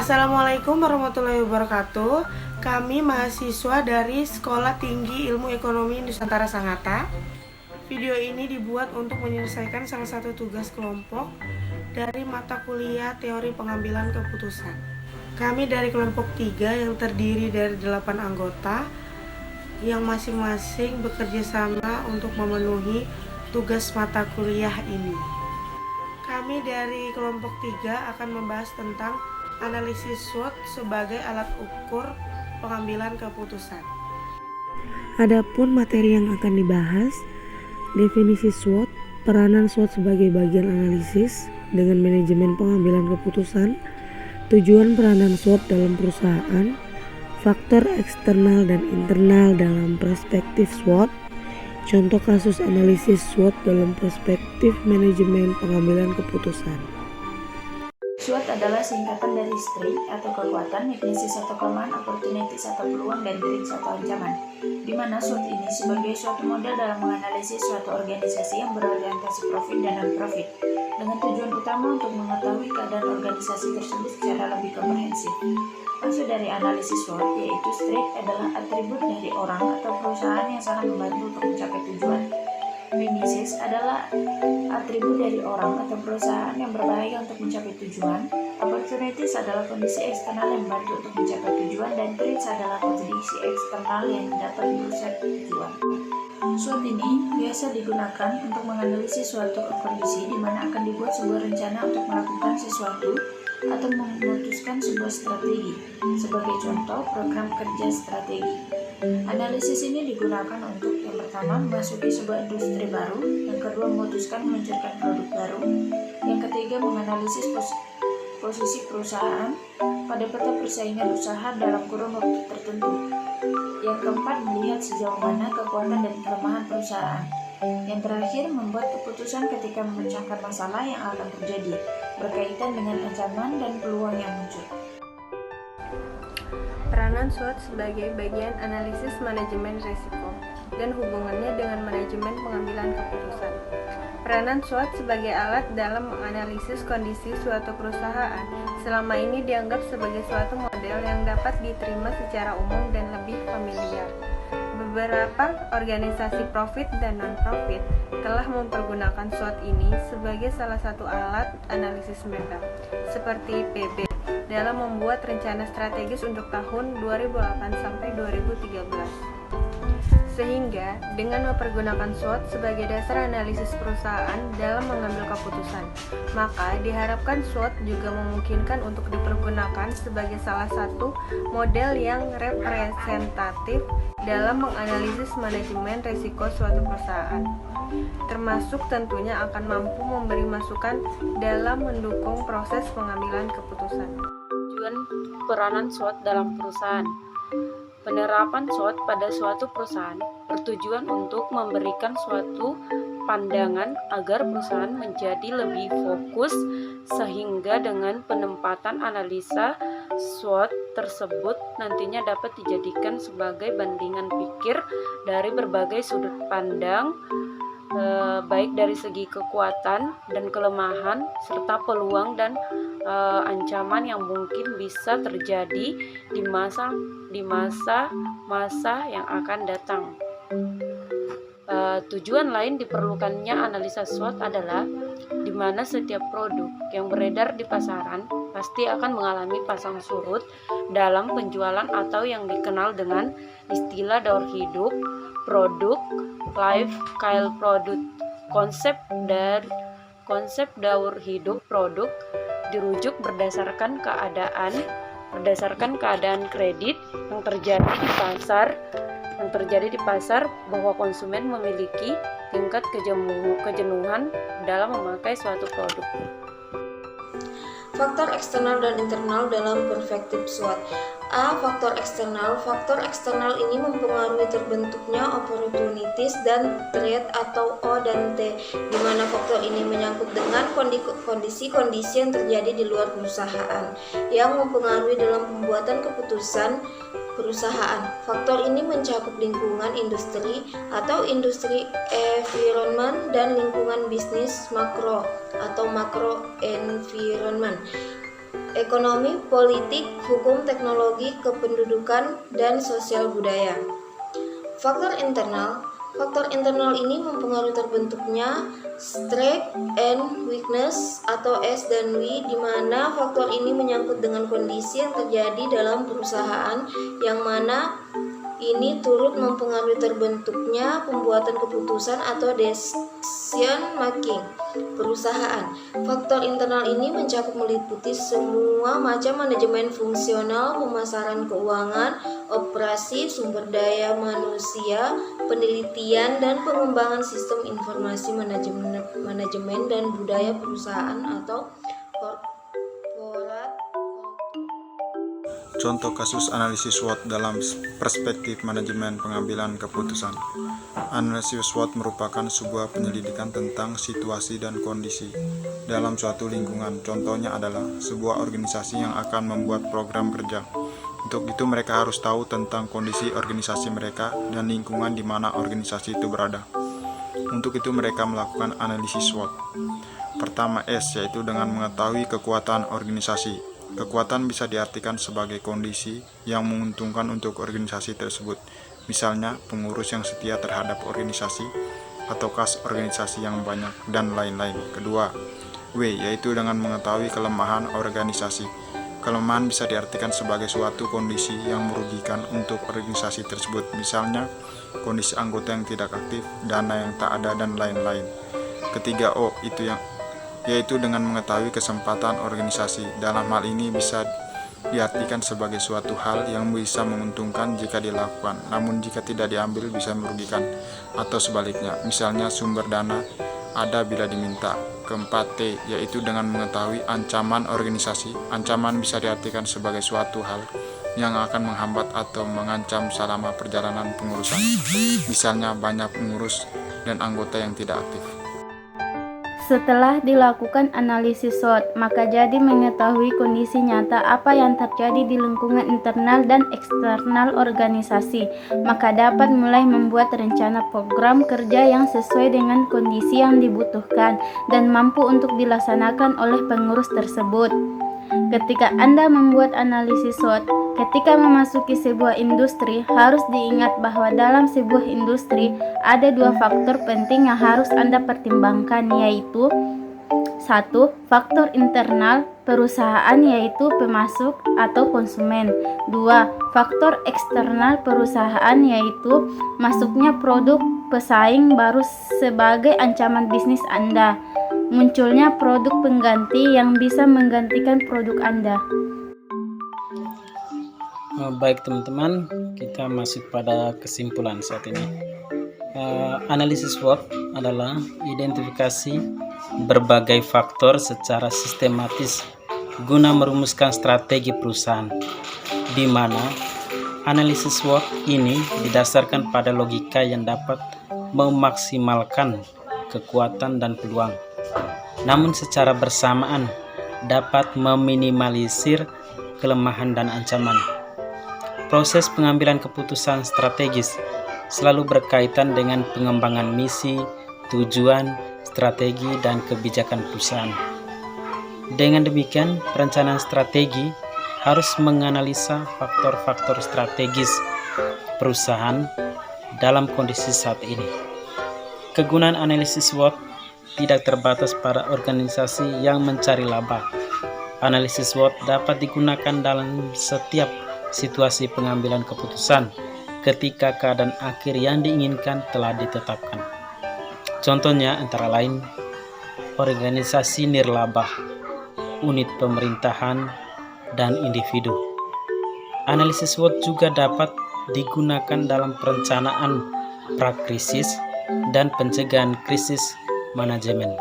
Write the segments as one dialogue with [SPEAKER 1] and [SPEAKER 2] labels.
[SPEAKER 1] Assalamualaikum warahmatullahi wabarakatuh. Kami mahasiswa dari Sekolah Tinggi Ilmu Ekonomi Nusantara Sangatta. Video ini dibuat untuk menyelesaikan salah satu tugas kelompok dari mata kuliah teori pengambilan keputusan. Kami dari kelompok 3 yang terdiri dari 8 anggota yang masing-masing bekerja sama untuk memenuhi tugas mata kuliah ini. Kami dari kelompok 3 akan membahas tentang analisis SWOT sebagai alat ukur pengambilan keputusan.
[SPEAKER 2] Adapun materi yang akan dibahas, definisi SWOT, peranan SWOT sebagai bagian analisis dengan manajemen pengambilan keputusan, tujuan peranan SWOT dalam perusahaan, faktor eksternal dan internal dalam perspektif SWOT, contoh kasus analisis SWOT dalam perspektif manajemen pengambilan keputusan.
[SPEAKER 3] SWOT adalah singkatan dari strength atau kekuatan, weaknesses atau kelemahan, opportunities atau peluang, dan threats atau ancaman. Di mana SWOT ini sebagai suatu model dalam menganalisis suatu organisasi yang berorientasi profit dan non-profit, dengan tujuan utama untuk mengetahui keadaan organisasi tersebut secara lebih komprehensif. Maksud dari analisis SWOT yaitu strength adalah atribut dari orang atau perusahaan yang sangat membantu untuk mencapai tujuan. Weaknesses adalah atribut dari orang atau perusahaan yang berbahaya untuk mencapai tujuan. Opportunities adalah kondisi eksternal yang membantu untuk mencapai tujuan, dan threats adalah kondisi eksternal yang dapat merusak tujuan. SWOT ini biasa digunakan untuk menganalisis suatu kondisi di mana akan dibuat sebuah rencana untuk melakukan sesuatu atau memutuskan sebuah strategi. Sebagai contoh, program kerja strategi. Analisis ini digunakan untuk yang pertama memasuki sebuah industri baru, yang kedua memutuskan meluncurkan produk baru, yang ketiga menganalisis posisi perusahaan pada peta persaingan usaha dalam kurun waktu tertentu, yang keempat melihat sejauh mana kekuatan dan kelemahan perusahaan, yang terakhir membuat keputusan ketika memecahkan masalah yang akan terjadi berkaitan dengan ancaman dan peluang yang muncul.
[SPEAKER 4] Peranan SWOT sebagai bagian analisis manajemen risiko dan hubungannya dengan manajemen pengambilan keputusan. Peranan SWOT sebagai alat dalam menganalisis kondisi suatu perusahaan selama ini dianggap sebagai suatu model yang dapat diterima secara umum dan lebih familiar. Beberapa organisasi profit dan non-profit telah mempergunakan SWOT ini sebagai salah satu alat analisis mereka, seperti PB dalam membuat rencana strategis untuk tahun 2008 sampai 2013. Sehingga dengan mempergunakan SWOT sebagai dasar analisis perusahaan dalam mengambil keputusan, maka diharapkan SWOT juga memungkinkan untuk dipergunakan sebagai salah satu model yang representatif dalam menganalisis manajemen risiko suatu perusahaan, termasuk tentunya akan mampu memberi masukan dalam mendukung proses pengambilan keputusan.
[SPEAKER 5] Tujuan peranan SWOT dalam perusahaan. Penerapan SWOT pada suatu perusahaan bertujuan untuk memberikan suatu pandangan agar perusahaan menjadi lebih fokus, sehingga dengan penempatan analisa SWOT tersebut nantinya dapat dijadikan sebagai bandingan pikir dari berbagai sudut pandang, baik dari segi kekuatan dan kelemahan serta peluang dan ancaman yang mungkin bisa terjadi di masa yang akan datang. Tujuan lain diperlukannya analisa SWOT adalah di mana setiap produk yang beredar di pasaran pasti akan mengalami pasang surut dalam penjualan atau yang dikenal dengan istilah daur hidup produk, life cycle product. Konsep daur hidup produk dirujuk berdasarkan keadaan kredit yang terjadi di pasar bahwa konsumen memiliki tingkat kejenuhan dalam memakai suatu produk.
[SPEAKER 6] Faktor eksternal dan internal dalam perspektif SWOT. A. Faktor eksternal. Faktor eksternal ini mempengaruhi terbentuknya opportunities dan threat atau O dan T, di mana faktor ini menyangkut dengan kondisi-kondisi yang terjadi di luar perusahaan yang mempengaruhi dalam pembuatan keputusan perusahaan. Faktor ini mencakup lingkungan industri atau industri environment dan lingkungan bisnis makro atau macro environment. ekonomi, politik, hukum, teknologi, kependudukan, dan sosial budaya. Faktor internal ini mempengaruhi terbentuknya strength and weakness atau S dan W, di mana faktor ini menyangkut dengan kondisi yang terjadi dalam perusahaan yang mana ini turut mempengaruhi terbentuknya pembuatan keputusan atau decision making perusahaan. Faktor internal ini meliputi semua macam manajemen fungsional, pemasaran keuangan, operasi, sumber daya manusia, penelitian dan pengembangan sistem informasi manajemen dan budaya perusahaan atau korporat.
[SPEAKER 7] Contoh kasus analisis SWOT dalam perspektif manajemen pengambilan keputusan. Analisis SWOT merupakan sebuah penyelidikan tentang situasi dan kondisi dalam suatu lingkungan. Contohnya adalah sebuah organisasi yang akan membuat program kerja. Untuk itu mereka harus tahu tentang kondisi organisasi mereka dan lingkungan di mana organisasi itu berada. Untuk itu mereka melakukan analisis SWOT. Pertama S, yaitu dengan mengetahui kekuatan organisasi. Kekuatan bisa diartikan sebagai kondisi yang menguntungkan untuk organisasi tersebut, misalnya pengurus yang setia terhadap organisasi atau kas organisasi yang banyak, dan lain-lain. Kedua, W, yaitu dengan mengetahui kelemahan organisasi. Kelemahan bisa diartikan sebagai suatu kondisi yang merugikan untuk organisasi tersebut, misalnya kondisi anggota yang tidak aktif, dana yang tak ada, dan lain-lain. Ketiga, O, yaitu dengan mengetahui kesempatan organisasi. Dalam hal ini bisa diartikan sebagai suatu hal yang bisa menguntungkan jika dilakukan, namun jika tidak diambil bisa merugikan, atau sebaliknya, misalnya sumber dana ada bila diminta. Keempat, T, yaitu dengan mengetahui ancaman organisasi. Ancaman bisa diartikan sebagai suatu hal yang akan menghambat atau mengancam selama perjalanan pengurusan, misalnya banyak pengurus dan anggota yang tidak aktif.
[SPEAKER 3] Setelah dilakukan analisis SWOT, maka jadi mengetahui kondisi nyata apa yang terjadi di lingkungan internal dan eksternal organisasi, maka dapat mulai membuat rencana program kerja yang sesuai dengan kondisi yang dibutuhkan dan mampu untuk dilaksanakan oleh pengurus tersebut. Ketika Anda membuat analisis SWOT, ketika memasuki sebuah industri, harus diingat bahwa dalam sebuah industri ada dua faktor penting yang harus Anda pertimbangkan, yaitu 1. Faktor internal perusahaan, yaitu pemasok atau konsumen. 2. Faktor eksternal perusahaan, yaitu masuknya produk pesaing baru sebagai ancaman bisnis Anda. Munculnya produk pengganti yang bisa menggantikan produk Anda.
[SPEAKER 8] Baik teman-teman, kita masuk pada kesimpulan saat ini. Analisis SWOT adalah identifikasi berbagai faktor secara sistematis guna merumuskan strategi perusahaan, di mana analisis SWOT ini didasarkan pada logika yang dapat memaksimalkan kekuatan dan peluang, namun secara bersamaan dapat meminimalisir kelemahan dan ancaman. Proses pengambilan keputusan strategis selalu berkaitan dengan pengembangan misi, tujuan, strategi, dan kebijakan perusahaan. Dengan demikian, perencanaan strategi harus menganalisa faktor-faktor strategis perusahaan dalam kondisi saat ini. Kegunaan analisis SWOT tidak terbatas pada organisasi yang mencari laba. Analisis SWOT dapat digunakan dalam setiap situasi pengambilan keputusan ketika keadaan akhir yang diinginkan telah ditetapkan. Contohnya antara lain organisasi nirlaba, unit pemerintahan, dan individu. Analisis SWOT juga dapat digunakan dalam perencanaan prakrisis dan pencegahan krisis manajemen.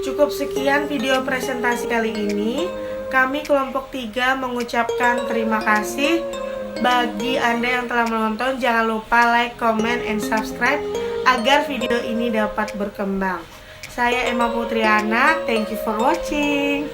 [SPEAKER 1] Cukup sekian video presentasi kali ini. Kami kelompok 3 mengucapkan terima kasih. Bagi Anda yang telah menonton, jangan lupa like, comment, and subscribe agar video ini dapat berkembang. Saya Emma Putriana, thank you for watching.